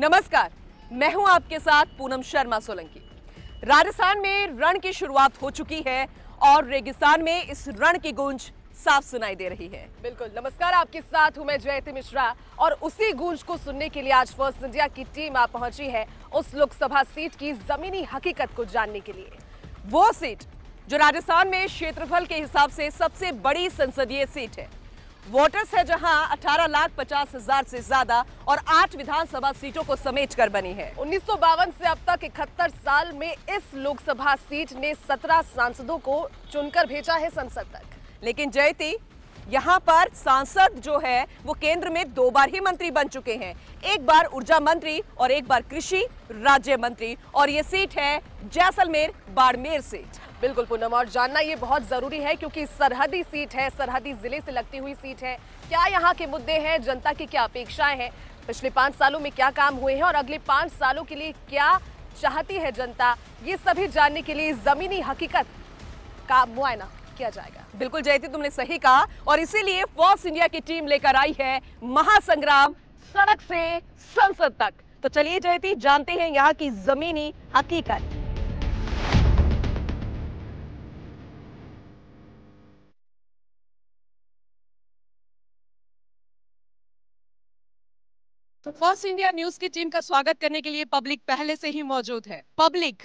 नमस्कार, मैं हूं आपके साथ पूनम शर्मा सोलंकी। राजस्थान में रण की शुरुआत हो चुकी है और रेगिस्तान में इस रण की गूंज साफ सुनाई दे रही है। बिल्कुल, नमस्कार, आपके साथ हूं मैं जयति मिश्रा और उसी गूंज को सुनने के लिए आज फर्स्ट इंडिया की टीम आ पहुंची है उस लोकसभा सीट की जमीनी हकीकत को जानने के लिए। वो सीट जो राजस्थान में क्षेत्रफल के हिसाब से सबसे बड़ी संसदीय सीट है। वोटर्स है जहां 18,50,000 से ज्यादा और 8 विधानसभा सीटों को समेट कर बनी है। 1952 से अब तक 71 साल में इस लोकसभा सीट ने 17 सांसदों को चुनकर भेजा है संसद तक। लेकिन जयति, यहाँ पर सांसद जो है वो केंद्र में 2 बार ही मंत्री बन चुके हैं, एक बार ऊर्जा मंत्री और एक बार कृषि राज्य मंत्री, और ये सीट है जैसलमेर बाड़मेर सीट। बिल्कुल पूनम, और जानना ये बहुत जरूरी है क्योंकि सरहदी सीट है, सरहदी जिले से लगती हुई सीट है। क्या यहाँ के मुद्दे हैं, जनता की क्या अपेक्षाएं हैं, पिछले 5 सालों में क्या काम हुए हैं और अगले 5 सालों के लिए क्या चाहती है जनता, ये सभी जानने के लिए जमीनी हकीकत का मुआयना किया जाएगा। बिल्कुल जयति, तुमने सही कहा और इसीलिए फर्स्ट इंडिया की टीम लेकर आई है महासंग्राम सड़क से संसद तक। तो चलिए जयति, जानते हैं यहाँ की जमीनी हकीकत। तो फर्स्ट इंडिया न्यूज की टीम का स्वागत करने के लिए पब्लिक पहले से ही मौजूद है। पब्लिक,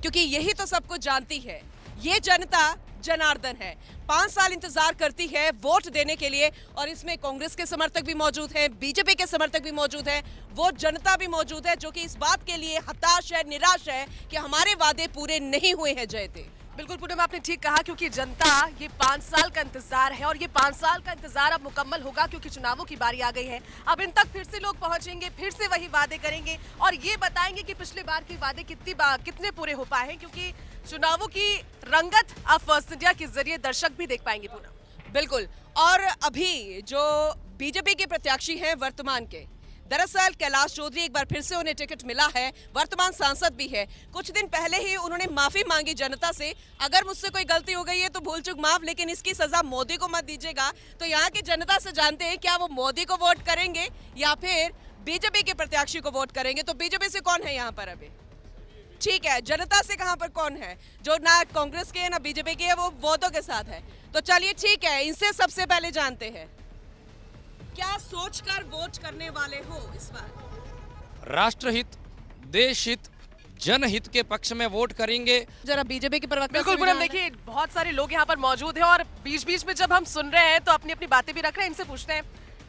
क्योंकि यही तो सब कुछ जानती है, ये जनता जनार्दन है। 5 साल इंतजार करती है वोट देने के लिए और इसमें कांग्रेस के समर्थक भी मौजूद हैं, बीजेपी के समर्थक भी मौजूद हैं, वो जनता भी मौजूद है जो कि इस बात के लिए हताश है, निराश है कि हमारे वादे पूरे नहीं हुए हैं। जयते, बिल्कुल पूनम, आपने ठीक कहा क्योंकि जनता ये 5 साल का इंतजार है और ये 5 साल का इंतजार अब मुकम्मल होगा क्योंकि चुनावों की बारी आ गई है। अब इन तक फिर से लोग पहुंचेंगे, फिर से वही वादे करेंगे और ये बताएंगे कि पिछले बार के वादे कितने पूरे हो पाए हैं, क्योंकि चुनावों की रंगत अब फर्स्ट इंडिया के जरिए दर्शक भी देख पाएंगे पूनम। बिल्कुल, और अभी जो बीजेपी के प्रत्याशी हैं वर्तमान के, दरअसल कैलाश चौधरी, एक बार फिर से उन्हें टिकट मिला है, वर्तमान सांसद भी है। कुछ दिन पहले ही उन्होंने माफी मांगी जनता से, अगर मुझसे कोई गलती हो गई है तो भूल चूक माफ, लेकिन इसकी सजा मोदी को मत दीजिएगा। तो यहाँ की जनता से जानते हैं क्या वो मोदी को वोट करेंगे या फिर बीजेपी के प्रत्याशी को वोट करेंगे। तो बीजेपी से कौन है यहाँ पर अभी? ठीक है, जनता से कहाँ पर कौन है जो ना कांग्रेस के है ना बीजेपी के है, वो वोटों के साथ है। तो चलिए ठीक है, इनसे सबसे पहले जानते हैं क्या सोचकर वोट करने वाले हो इस बार? राष्ट्रहित, देश हित, जनहित के पक्ष में वोट करेंगे। जरा बीजेपी की प्रवक्ता। बिल्कुल पूनम, देखिए बहुत सारे लोग यहाँ पर मौजूद हैं और बीच बीच में जब हम सुन रहे हैं तो अपनी अपनी बातें भी रख रहे हैं। इनसे पूछते हैं,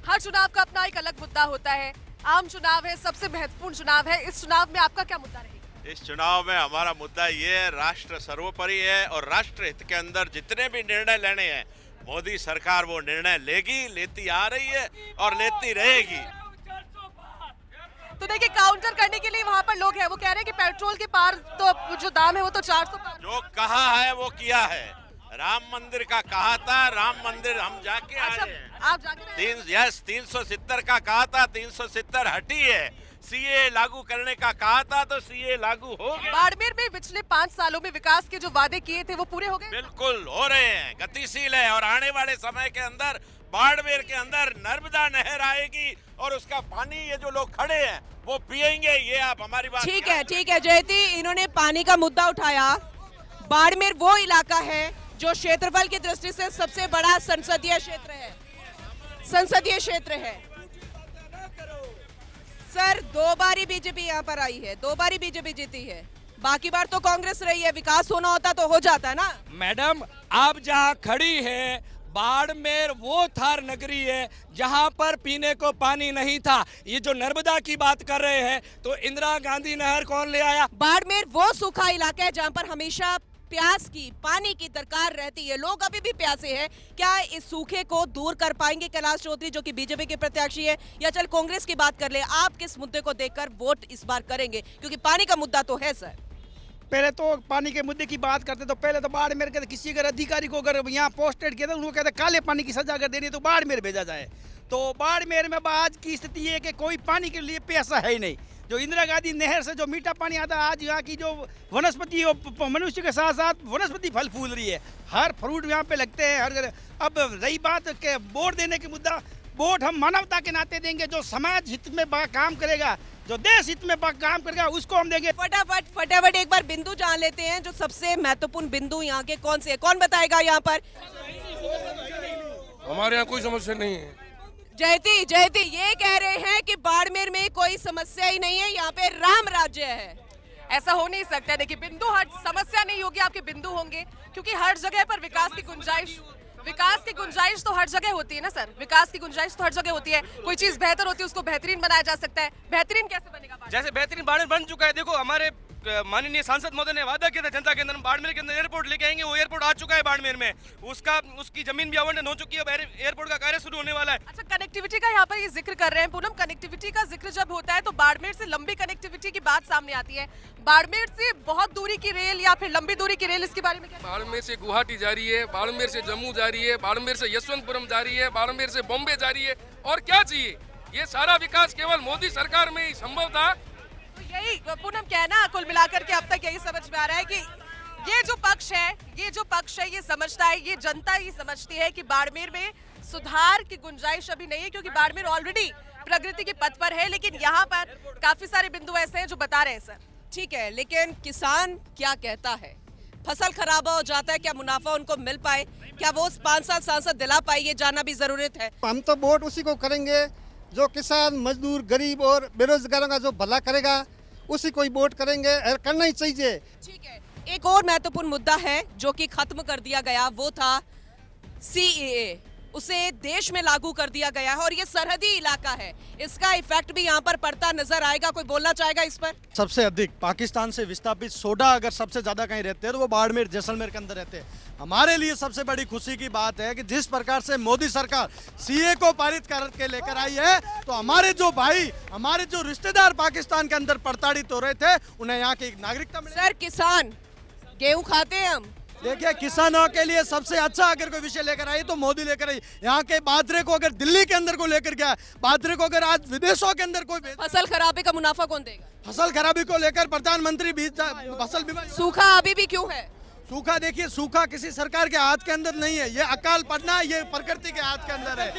हर चुनाव का अपना एक अलग मुद्दा होता है, आम चुनाव है, सबसे महत्वपूर्ण चुनाव है, इस चुनाव में आपका क्या मुद्दा रहेगा? इस चुनाव में हमारा मुद्दा ये है, राष्ट्र सर्वोपरि है और राष्ट्र हित के अंदर जितने भी निर्णय लेने हैं मोदी सरकार वो निर्णय लेगी, लेती आ रही है और लेती रहेगी। तो देखिए, काउंटर करने के लिए वहाँ पर लोग हैं, वो कह रहे हैं कि पेट्रोल के पार तो जो दाम है वो तो 400 पार। जो कहा है वो किया है, राम मंदिर का कहा था, राम मंदिर हम जाके आए हैं। आप जाके 370 का कहा था, 370 हटी है। सीए लागू करने का कहा था तो सीए लागू हो गया। बाड़मेर में पिछले 5 सालों में विकास के जो वादे किए थे वो पूरे हो गए? बिल्कुल हो रहे हैं, गतिशील है और आने वाले समय के अंदर बाड़मेर के अंदर नर्मदा नहर आएगी और उसका पानी ये जो लोग खड़े हैं वो पिएंगे। ये आप हमारी बात ठीक है जयति, इन्होंने पानी का मुद्दा उठाया। बाड़मेर वो इलाका है जो क्षेत्रफल की दृष्टि से सबसे बड़ा संसदीय क्षेत्र है। सर, 2 बार ही बीजेपी यहाँ पर आई है, 2 बार ही बीजेपी जीती है, बाकी बार तो कांग्रेस रही है। विकास होना होता तो हो जाता ना। मैडम, आप जहाँ खड़ी है, बाड़मेर वो थार नगरी है जहाँ पर पीने को पानी नहीं था। ये जो नर्मदा की बात कर रहे हैं तो इंदिरा गांधी नहर कौन ले आया? बाड़मेर वो सूखा इलाका है जहाँ पर हमेशा प्यास की, पानी की दरकार रहती है, लोग अभी भी प्यासे हैं। क्या इस सूखे को दूर कर पाएंगे कैलाश चौधरी जो कि बीजेपी के प्रत्याशी है? या चल कांग्रेस की बात कर ले, आप किस मुद्दे को देखकर वोट इस बार करेंगे? क्योंकि पानी का मुद्दा तो है सर। पहले तो पानी के मुद्दे की बात करते तो पहले तो बाड़मेर के किसी अगर अधिकारी को अगर यहाँ पोस्टेड किया तो उनको कहते काले पानी की सजा अगर देनी है तो बाड़मेर भेजा जाए। तो बाड़मेर में आज की स्थिति है कि कोई पानी के लिए प्यासा है ही नहीं। जो इंदिरा गांधी नहर से जो मीठा पानी आता है, आज यहाँ की जो वनस्पति मनुष्य के साथ साथ वनस्पति फल फूल रही है, हर फ्रूट यहाँ पे लगते हैं हर। अब रही बात के वोट देने के मुद्दा, वोट हम मानवता के नाते देंगे, जो समाज हित में काम करेगा, जो देश हित में काम करेगा, उसको हम देंगे। फटाफट एक बार बिंदु जान लेते हैं, जो सबसे महत्वपूर्ण बिंदु यहाँ के कौन से, कौन बताएगा यहाँ पर? हमारे यहाँ कोई समस्या नहीं है। जयती ये कह रहे हैं कि बाड़मेर में कोई समस्या ही नहीं है, यहाँ पे राम राज्य है। ऐसा हो नहीं सकता। देखिए, बिंदु हर समस्या नहीं होगी, आपके बिंदु होंगे, क्योंकि हर जगह पर विकास की गुंजाइश तो हर जगह होती है ना सर। विकास की गुंजाइश तो हर जगह होती है। कोई चीज बेहतर होती है, उसको बेहतरीन बनाया जा सकता है। बेहतरीन कैसे बनेगा? जैसे बेहतरीन बाड़मेर बन चुका है। देखो, हमारे माननीय सांसद महोदय ने वादा किया था जनता के अंदर बाड़मेर के अंदर एयरपोर्ट लेके आएंगे। वो एयरपोर्ट आ चुका है बाड़मेर में, उसकी जमीन भी आवंटन हो चुकी है, एयरपोर्ट का कार्य शुरू होने वाला है। अच्छा, कनेक्टिविटी का यहाँ पर ये जिक्र कर रहे हैं पूनम। कनेक्टिविटी का जिक्र जब होता है तो बाड़मेर से लंबी कनेक्टिविटी की बात सामने आती है। बाड़मेर से बहुत दूरी की रेल या फिर लंबी दूरी की रेल, इसके बारे में क्या? बाड़मेर से गुवाहाटी जा रही है, बाड़मेर से जम्मू जा रही है, बाड़मेर से यशवंतपुरम जा रही है, बाड़मेर से बॉम्बे जा रही है। और क्या चाहिए? ये सारा विकास केवल मोदी सरकार में ही संभव था। यही पूनम कहना, कुल मिलाकर के अब तक यही समझ में आ रहा है कि ये जो पक्ष है ये समझता है, ये जनता ही समझती है कि बाड़मेर में सुधार की गुंजाइश अभी नहीं है, क्योंकि बाड़मेर ऑलरेडी प्रगति के पथ पर है। लेकिन यहाँ पर काफी सारे बिंदु ऐसे हैं जो बता रहे हैं सर। ठीक है, लेकिन किसान क्या कहता है? फसल खराब हो जाता है, क्या मुनाफा उनको मिल पाए? क्या वो 5 साल सांसद दिला पाए? ये जानना भी जरूरत है। हम तो वोट उसी को करेंगे जो किसान, मजदूर, गरीब और बेरोजगारों का जो भला करेगा, उसी को ही वोट करेंगे और करना ही चाहिए। ठीक है, एक और महत्वपूर्ण मुद्दा है जो कि खत्म कर दिया गया, वो था CAA। उसे देश में लागू कर दिया गया है और ये सरहदी इलाका है, इसका इफेक्ट भी यहाँ पर पड़ता नजर आएगा। कोई बोलना चाहेगा इस पर? सबसे अधिक पाकिस्तान से विस्थापित सोडा अगर सबसे ज्यादा कहीं रहते हैं तो वो बाड़मेर, जैसलमेर के अंदर रहते हैं। हमारे लिए सबसे बड़ी खुशी की बात है कि जिस प्रकार से मोदी सरकार CAA को पारित करके लेकर आई है, तो हमारे जो भाई, हमारे जो रिश्तेदार पाकिस्तान के अंदर प्रताड़ित हो रहे थे, उन्हें यहाँ की नागरिकता मिली। सर, किसान गेहूं खाते हैं हम। देखिए, किसानों के लिए सबसे अच्छा अगर कोई विषय लेकर आई तो मोदी लेकर आई। यहाँ के बाजरे को अगर दिल्ली के अंदर को लेकर गया, बाजरे को अगर आज विदेशों के अंदर कोई, फसल खराबे का मुनाफा कौन देगा? फसल खराबी को लेकर प्रधानमंत्री फसल बीमा। सूखा अभी भी क्यों है? सूखा, देखिए, सूखा किसी सरकार के हाथ के अंदर नहीं है, ये अकाल पड़ना ये प्रकृति के हाथ के अंदर है।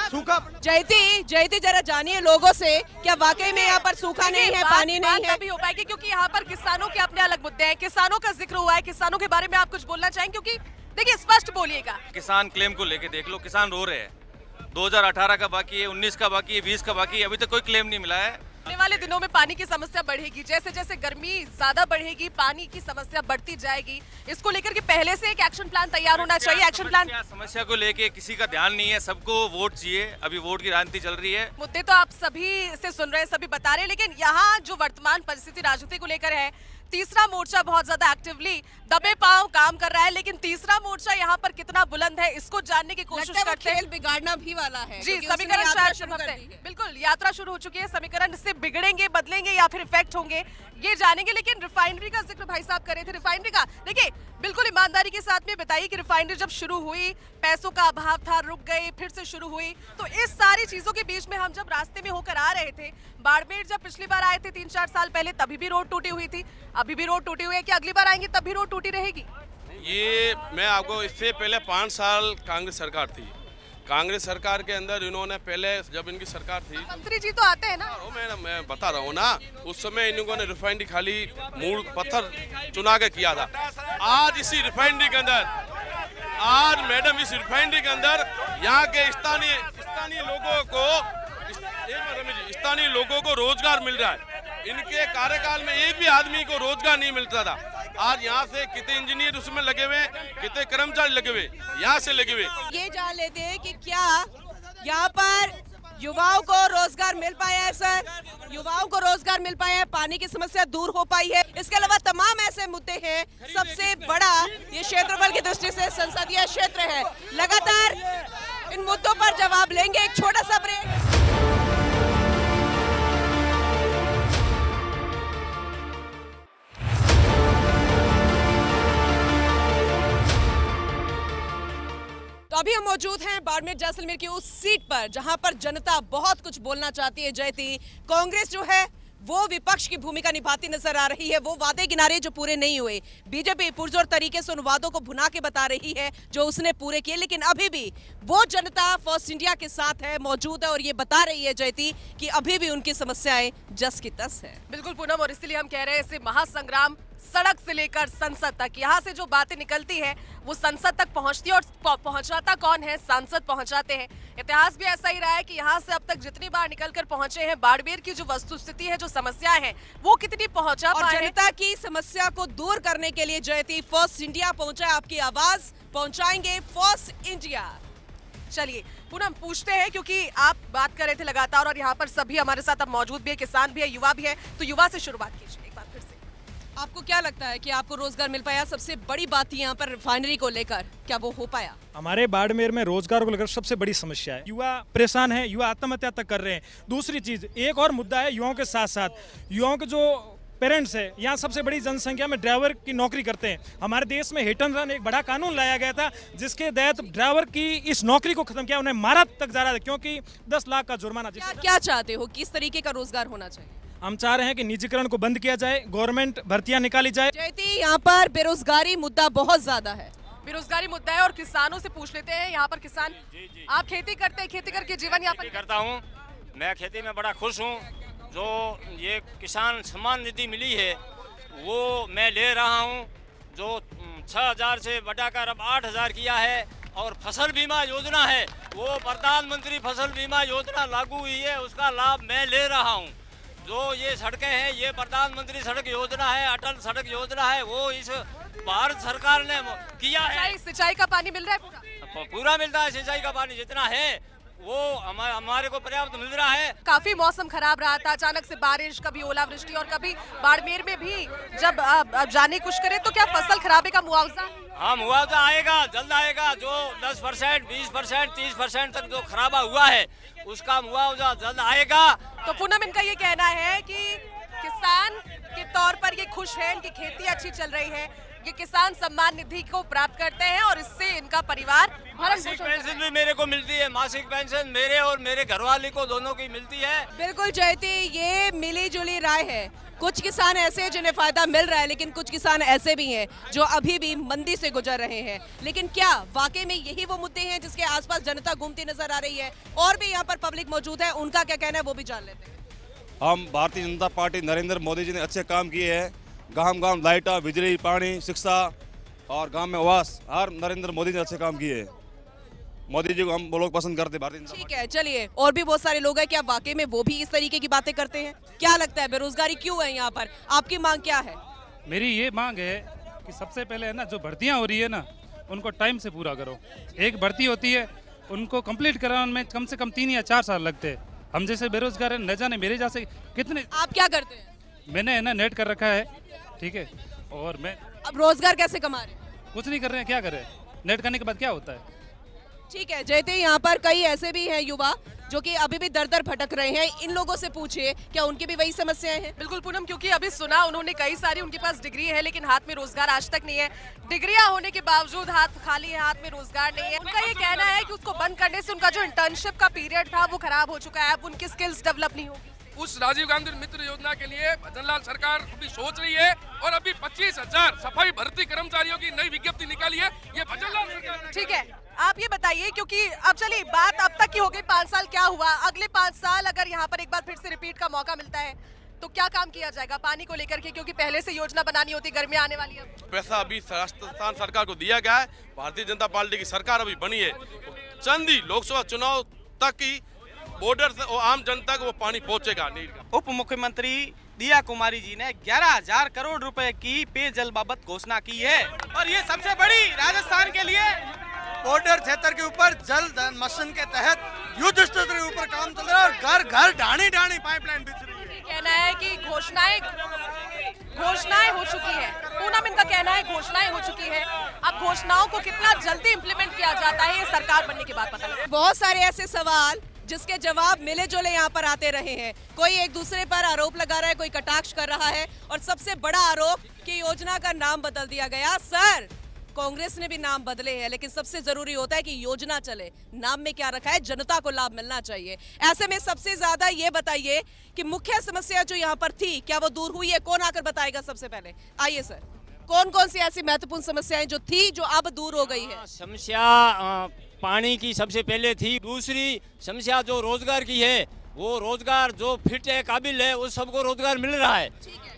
सूखा। जयती जरा जानिए लोगों से, क्या वाकई में यहाँ पर सूखा नहीं है, पानी नहीं है? तभी हो पाएगी क्योंकि यहाँ पर किसानों के अपने अलग मुद्दे हैं। किसानों का जिक्र हुआ है, किसानों के बारे में आप कुछ बोलना चाहेंगे? क्योंकि देखिए, स्पष्ट बोलिएगा। किसान क्लेम को लेके देख लो, किसान रो रहे हैं। 2018 का बाकी है, 19 का बाकी है, 20 का बाकी है, अभी तक कोई क्लेम नहीं मिला है। आने वाले दिनों में पानी की समस्या बढ़ेगी, जैसे जैसे गर्मी ज्यादा बढ़ेगी, पानी की समस्या बढ़ती जाएगी। इसको लेकर के पहले से एक एक्शन प्लान तैयार होना चाहिए। एक्शन प्लान, समस्या को लेके किसी का ध्यान नहीं है, सबको वोट चाहिए। अभी वोट की राजनीति चल रही है। मुद्दे तो आप सभी से सुन रहे हैं, सभी बता रहे हैं, लेकिन यहाँ जो वर्तमान परिस्थिति राजनीति को लेकर है, तीसरा मोर्चा बहुत ज्यादा एक्टिवली दबे पांव काम कर रहा है। लेकिन तीसरा मोर्चा यहाँ पर कितना बुलंद है, इसको जानने की कोशिश करते हैं। खेल बिगाड़ना भी वाला है जी, समीकरण शायद शुरू करते हैं। बिल्कुल, यात्रा शुरू हो चुकी है। समीकरण इससे बिगड़ेंगे, बदलेंगे या फिर इफेक्ट होंगे, ये जानेंगे। लेकिन रिफाइनरी का जिक्र भाई साहब कर रहे थे। रिफाइनरी का देखिए, बिल्कुल ईमानदारी के साथ में बताइए कि रिफाइनरी जब शुरू हुई, पैसों का अभाव था, रुक गई, फिर से शुरू हुई, तो इस सारी चीजों के बीच में हम जब रास्ते में होकर आ रहे थे, बाड़मेर जब पिछली बार आए थे 3-4 साल पहले, तभी भी रोड टूटी हुई थी, अभी भी रोड टूटी हुई है। कि अगली बार आएंगे तब भी रोड टूटी रहेगी? ये मैं आपको, इससे पहले 5 साल कांग्रेस सरकार थी। कांग्रेस सरकार के अंदर इन्होंने पहले, जब इनकी सरकार थी, मंत्री जी तो आते हैं ना, मैं बता रहा हूँ ना, उस समय इन्होंने ने रिफाइनरी खाली मूल पत्थर चुना के किया था। आज इसी रिफाइनरी के अंदर, आज मैडम इस रिफाइनरी के अंदर यहाँ के स्थानीय लोगों को रोजगार मिल रहा है। इनके कार्यकाल में एक भी आदमी को रोजगार नहीं मिलता था। आज यहाँ से कितने इंजीनियर उसमें लगे हुए, कितने कर्मचारी लगे हुए, यहाँ से लगे हुए। ये जान लेते हैं कि क्या यहाँ पर युवाओं को रोजगार मिल पाया है? सर, युवाओं को रोजगार मिल पाया है, पानी की समस्या दूर हो पाई है, इसके अलावा तमाम ऐसे मुद्दे हैं। सबसे बड़ा ये क्षेत्रफल की दृष्टि से संसदीय क्षेत्र है। लगातार इन मुद्दों पर जवाब लेंगे। एक छोटा सा ब्रेक। तो अभी हम मौजूद हैं बाड़मेर जैसलमेर की उस सीट पर जहां पर जनता बहुत कुछ बोलना चाहती है। जयती, कांग्रेस जो है वो विपक्ष की भूमिका निभाती नजर आ रही है। वो वादे किनारे जो पूरे नहीं हुए, बीजेपी पुरजोर तरीके से उन वादों को भुना के बता रही है जो उसने पूरे किए, लेकिन अभी भी वो जनता फर्स्ट इंडिया के साथ है, मौजूद है और ये बता रही है जयती कि अभी भी उनकी समस्याएं जस की तस है। बिल्कुल पूनम, और इसलिए हम कह रहे हैं इसे महासंग्राम सड़क से लेकर संसद तक, यहाँ से जो बातें निकलती है वो संसद तक पहुंचती है, और पहुंचाता कौन है? सांसद पहुंचाते हैं। इतिहास भी ऐसा ही रहा है कि यहाँ से अब तक जितनी बार निकलकर पहुंचे हैं, बाड़मेर की जो वस्तुस्थिति है, जो समस्या है, वो कितनी पहुंचा और जनता की समस्या को दूर करने के लिए जयती फर्स्ट इंडिया पहुंचा। आपकी आवाज पहुंचाएंगे फर्स्ट इंडिया। चलिए पूनम, पूछते हैं, क्योंकि आप बात कर रहे थे लगातार और यहाँ पर सभी हमारे साथ अब मौजूद भी है, किसान भी है, युवा भी है, तो युवा से शुरुआत कीजिए एक बार फिर से। आपको क्या लगता है कि आपको रोजगार मिल पाया? सबसे बड़ी बात यहाँ पर रिफाइनरी को लेकर, क्या वो हो पाया? हमारे बाड़मेर में रोजगार को लेकर सबसे बड़ी समस्या है, युवा परेशान है, युवा आत्महत्या तक कर रहे हैं। दूसरी चीज, एक और मुद्दा है युवाओं के साथ साथ युवाओं के जो पेरेंट्स है, यहाँ सबसे बड़ी जनसंख्या में ड्राइवर की नौकरी करते हैं। हमारे देश में हिट एंड रन एक बड़ा कानून लाया गया था, जिसके तहत ड्राइवर की इस नौकरी को खत्म किया, उन्हें मारा तक जा रहा था, क्योंकि 10 लाख का जुर्माना। क्या चाहते हो, किस तरीके का रोजगार होना चाहिए? हम चाह रहे हैं कि निजीकरण को बंद किया जाए, गवर्नमेंट भर्तियां निकाली जाए। जयती, यहाँ पर बेरोजगारी मुद्दा बहुत ज्यादा है। बेरोजगारी मुद्दा है और किसानों से पूछ लेते हैं। यहाँ पर किसान, आप खेती करते हैं, खेती करके जीवन यापन करता हूँ। मैं खेती में बड़ा खुश हूँ। जो ये किसान सम्मान निधि मिली है वो मैं ले रहा हूँ, जो 6,000 से बढ़ाकर अब 8,000 किया है। और फसल बीमा योजना है, वो प्रधानमंत्री फसल बीमा योजना लागू हुई है, उसका लाभ मैं ले रहा हूँ। जो ये सड़कें हैं, ये प्रधानमंत्री सड़क योजना है, अटल सड़क योजना है, वो इस भारत सरकार ने किया है। सिंचाई का पानी मिल रहा है? पूरा मिलता है। सिंचाई का पानी जितना है वो हमारे को पर्याप्त मिल रहा है। काफी मौसम खराब रहा था, अचानक से बारिश, कभी ओलावृष्टि और कभी बाड़मेर में भी जब अब जाने कुछ करे, तो क्या फसल खराबे का मुआवजा? हाँ, मुआवजा आएगा, जल्द आएगा। जो 10%, 20%, 30% तक जो खराबा हुआ है उसका मुआवजा जल्द आएगा। तो पूनम, इनका ये कहना है कि किसान के तौर पर ये खुश है, इनकी खेती अच्छी चल रही है, ये किसान सम्मान निधि को प्राप्त करते हैं और इससे इनका परिवार मासिक पेंशन भी मेरे को मिलती है। मासिक पेंशन मेरे और मेरे घरवाली को दोनों की मिलती है। बिल्कुल जयती, ये मिली जुली राय है। कुछ किसान ऐसे हैं जिन्हें फायदा मिल रहा है, लेकिन कुछ किसान ऐसे भी हैं जो अभी भी मंदी से गुजर रहे हैं। लेकिन क्या वाकई में यही वो मुद्दे हैं जिसके आसपास जनता घूमती नजर आ रही है? और भी यहाँ पर पब्लिक मौजूद है, उनका क्या कहना है वो भी जान लेते हैं। हम भारतीय जनता पार्टी नरेंद्र मोदी जी ने अच्छे काम किए हैं। गांव गांव लाइटा, बिजली, पानी, शिक्षा और गांव में आवास, हर नरेंद्र मोदी ने अच्छे काम किए हैं। मोदी जी को हम लोग पसंद करते हैं, भारतीय जनता पार्टी। ठीक है, चलिए, और भी बहुत सारे लोग हैं, क्या वाकई में वो भी इस तरीके की बातें करते हैं? क्या लगता है बेरोजगारी क्यों है यहाँ पर? आपकी मांग क्या है? मेरी ये मांग है कि सबसे पहले है ना, जो भर्तियाँ हो रही है ना, उनको टाइम से पूरा करो। एक भर्ती होती है, उनको कंप्लीट कराने में कम से कम 3 या 4 साल लगते हैं। हम जैसे बेरोजगार है, न जाने मेरे जैसे कितने। आप क्या करते हैं? मैंने है ना नेट कर रखा है, ठीक है, और मैं अब रोजगार कैसे कमा रहे हैं? कुछ नहीं कर रहे हैं, क्या करें? नेट करने के बाद क्या होता है? ठीक है जयती, यहाँ पर कई ऐसे भी हैं युवा जो कि अभी भी दर दर भटक रहे हैं। इन लोगों से पूछिए, क्या उनकी भी वही समस्याएं हैं? बिल्कुल पूनम, क्योंकि अभी सुना उन्होंने कई सारी, उनके पास डिग्री है लेकिन हाथ में रोजगार आज तक नहीं है। डिग्रियां होने के बावजूद हाथ खाली है, हाथ में रोजगार नहीं है। उनका ये कहना है कि उसको बंद करने से उनका जो इंटर्नशिप का पीरियड था वो खराब हो चुका है, अब उनकी स्किल्स डेवलप नहीं होगी। उस राजीव गांधी मित्र योजना के लिए भजनलाल सरकार अभी सोच रही है और अभी 25,000 सफाई भर्ती कर्मचारियों की नई विज्ञप्ति निकाली है। ये भजनलाल सरकार। ठीक है, आप ये बताइए, क्योंकि अब चलिए बात अब तक की हो गई, 5 साल क्या हुआ, अगले 5 साल अगर यहाँ पर एक बार फिर से रिपीट का मौका मिलता है तो क्या काम किया जाएगा पानी को लेकर के? क्योंकि पहले से योजना बनानी होती, गर्मियां आने वाली है। पैसा अभी राजस्थान सरकार को दिया गया है, भारतीय जनता पार्टी की सरकार अभी बनी है। चंद ही लोकसभा चुनाव तक ही बॉर्डर से और आम जनता को वो पानी पहुंचेगा नहीं। उप मुख्यमंत्री दिया कुमारी जी ने 11,000 करोड़ रुपए की पेयजल बाबत घोषणा की है और ये सबसे बड़ी राजस्थान के लिए। बॉर्डर क्षेत्र के ऊपर जल मिशन के तहत युद्ध स्तर के ऊपर काम चल रहा है और घर घर ढाणी ढाणी पाइपलाइन बिछ रही है। कहना है कि घोषणाएं हो चुकी है। पूनम, इनका कहना है घोषणाएं हो चुकी है, अब घोषणाओं को कितना जल्दी इम्प्लीमेंट किया जाता है ये सरकार बनने के बाद पता लगेगा। बहुत सारे ऐसे सवाल जिसके जवाब मिले जुले यहाँ पर आते रहे हैं। कोई एक दूसरे पर आरोप लगा रहा है, कोई कटाक्ष कर रहा है और सबसे बड़ा आरोप कि योजना का नाम बदल दिया गया। सर, कांग्रेस ने भी नाम बदले हैं, लेकिन सबसे जरूरी होता है कि योजना चले। नाम में क्या रखा है, जनता को लाभ मिलना चाहिए। ऐसे में सबसे ज्यादा ये बताइए कि मुख्य समस्या जो यहाँ पर थी, क्या वो दूर हुई है? कौन आकर बताएगा सबसे पहले? आइए सर, कौन कौन सी ऐसी महत्वपूर्ण समस्याएं जो थी जो अब दूर हो गई है? समस्या पानी की सबसे पहले थी। दूसरी समस्या जो रोजगार की है, वो रोजगार जो फिट है, काबिल है, उस सबको रोजगार मिल रहा है।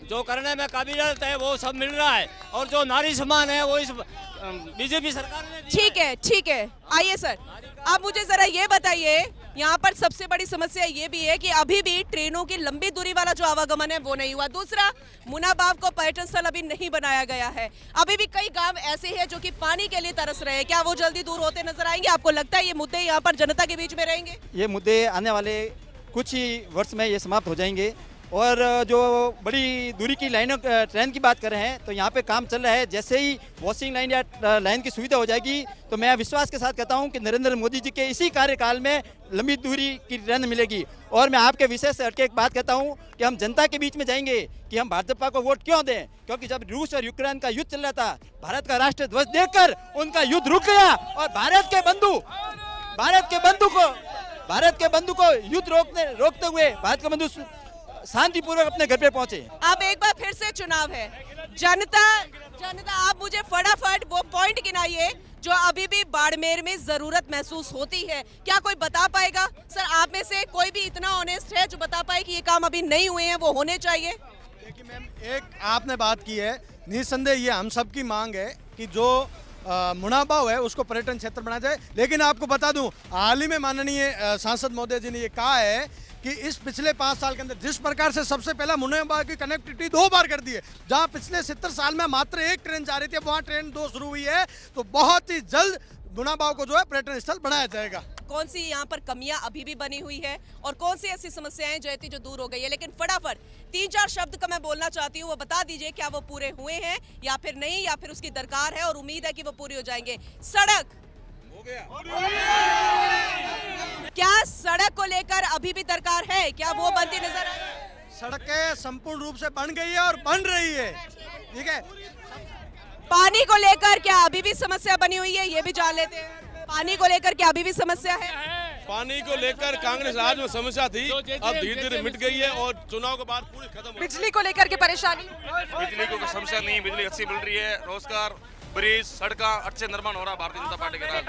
जो करने में काबिलियत है वो सब मिल रहा है। और जो नारी सम्मान है वो इस बीजेपी सरकार ने। ठीक है, ठीक है। आइए सर, आप मुझे जरा ये बताइए, यहाँ पर सबसे बड़ी समस्या ये भी है कि अभी भी ट्रेनों की लंबी दूरी वाला जो आवागमन है वो नहीं हुआ। दूसरा, मुनाबाव को पर्यटन स्थल अभी नहीं बनाया गया है। अभी भी कई गांव ऐसे हैं जो कि पानी के लिए तरस रहे हैं। क्या वो जल्दी दूर होते नजर आएंगे? आपको लगता है ये मुद्दे यहाँ पर जनता के बीच में रहेंगे? ये मुद्दे आने वाले कुछ ही वर्ष में ये समाप्त हो जाएंगे। और जो बड़ी दूरी की लाइनों ट्रेन की बात कर रहे हैं, तो यहाँ पे काम चल रहा है। जैसे ही वॉशिंग लाइन या लाइन की सुविधा हो जाएगी, तो मैं विश्वास के साथ कहता हूँ कि नरेंद्र मोदी जी के इसी कार्यकाल में लंबी दूरी की ट्रेन मिलेगी। और मैं आपके विषय से हटके एक बात कहता हूँ कि हम जनता के बीच में जाएंगे कि हम भाजपा को वोट क्यों दें, क्योंकि जब रूस और यूक्रेन का युद्ध चल रहा था, भारत का राष्ट्रीय ध्वज देखकर उनका युद्ध रुक गया और भारत के बंधु को युद्ध रोकते हुए भारत के बंधु शांतिपूर्वक अपने घर पे पहुंचे। अब एक बार फिर से चुनाव है, जनता आप मुझे फटाफट वो पॉइंट गिनाइए जो अभी भी बाड़मेर में जरूरत महसूस होती है। क्या कोई बता पाएगा? सर, आप में से कोई भी इतना ऑनेस्ट है जो बता पाए कि ये काम अभी नहीं हुए हैं, वो होने चाहिए? देखिए मैम, एक आपने बात की है, निसंदेह ये हम सबकी मांग है कि जो मुनाबाव है उसको पर्यटन क्षेत्र बनाया जाए। लेकिन आपको बता दूं, हाल ही में माननीय सांसद महोदय जी ने ये कहा है कि इस पिछले 5 साल के अंदर जिस प्रकार से सबसे पहला मुनाबाव की कनेक्टिविटी 2 बार कर दी है, जहां पिछले 70 साल में मात्र 1 ट्रेन जा रही थी, वहां ट्रेन 2 शुरू हुई है। तो बहुत ही जल्द मुनाबाव को जो है पर्यटन स्थल बनाया जाएगा। कौन सी यहाँ पर कमियां अभी भी बनी हुई है और कौन सी ऐसी समस्याएं जो दूर हो गई है? लेकिन फटाफट 3-4 शब्द का मैं बोलना चाहती हूँ, वो बता दीजिए क्या वो पूरे हुए हैं या फिर नहीं, या फिर उसकी दरकार है और उम्मीद है कि वो पूरे हो जाएंगे। सड़क हो गया। क्या सड़क को लेकर अभी भी दरकार है? क्या वो बनती नजर आए? सड़कें संपूर्ण रूप से बन गई है और बन रही है। ठीक है, पानी को लेकर क्या अभी भी समस्या बनी हुई है? ये भी जान लेते हैं। पानी को लेकर क्या अभी भी समस्या है? पानी को लेकर कांग्रेस राज में समस्या थी, अब धीरे धीरे मिट गई है और चुनाव के बाद पूरी खत्म। बिजली को लेकर के परेशानी? बिजली को समस्या नहीं, बिजली अच्छी मिल रही है। रोजगार, ब्रिज, सड़का अच्छे निर्माण हो रहा है भारतीय जनता पार्टी के राज।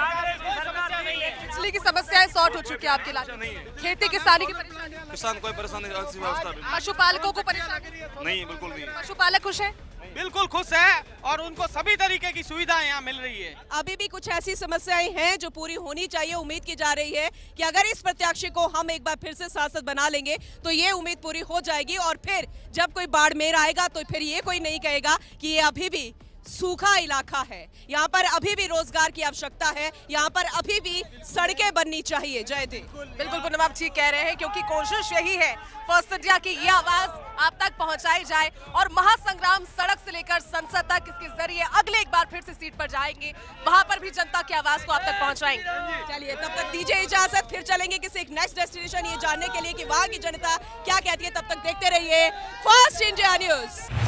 बिजली की समस्याएं सॉर्ट हो चुकी है आपके इलाके में? खेती किसानी की परेशानी? किसान कोई परेशानी व्यवस्था पशुपालकों को परेशानी? नहीं, बिल्कुल नहीं। पशुपालक खुश है? बिल्कुल खुश है और उनको सभी तरीके की सुविधाएं यहाँ मिल रही है। अभी भी कुछ ऐसी समस्याएं हैं जो पूरी होनी चाहिए। उम्मीद की जा रही है कि अगर इस प्रत्याशी को हम एक बार फिर से सांसद बना लेंगे तो ये उम्मीद पूरी हो जाएगी। और फिर जब कोई बाड़मेर आएगा तो फिर ये कोई नहीं कहेगा कि ये अभी भी सूखा इलाका है। यहाँ पर अभी भी रोजगार की आवश्यकता है, यहाँ पर अभी भी सड़कें बननी चाहिए। जय देव। बिल्कुल पूनम, आप ठीक कह रहे हैं, क्योंकि कोशिश यही है फर्स्ट इंडिया की ये आवाज आप तक पहुंचाई जाए और महासंग्राम सड़क से लेकर संसद तक इसके जरिए अगले एक बार फिर से सीट पर जाएंगे, वहां पर भी जनता की आवाज को आप तक पहुंचाएंगे। चलिए, तब तक दीजिए इजाजत, फिर चलेंगे किसी एक नेक्स्ट डेस्टिनेशन ये जानने के लिए कि वहां की जनता क्या कहती है। तब तक देखते रहिए फर्स्ट इंडिया न्यूज।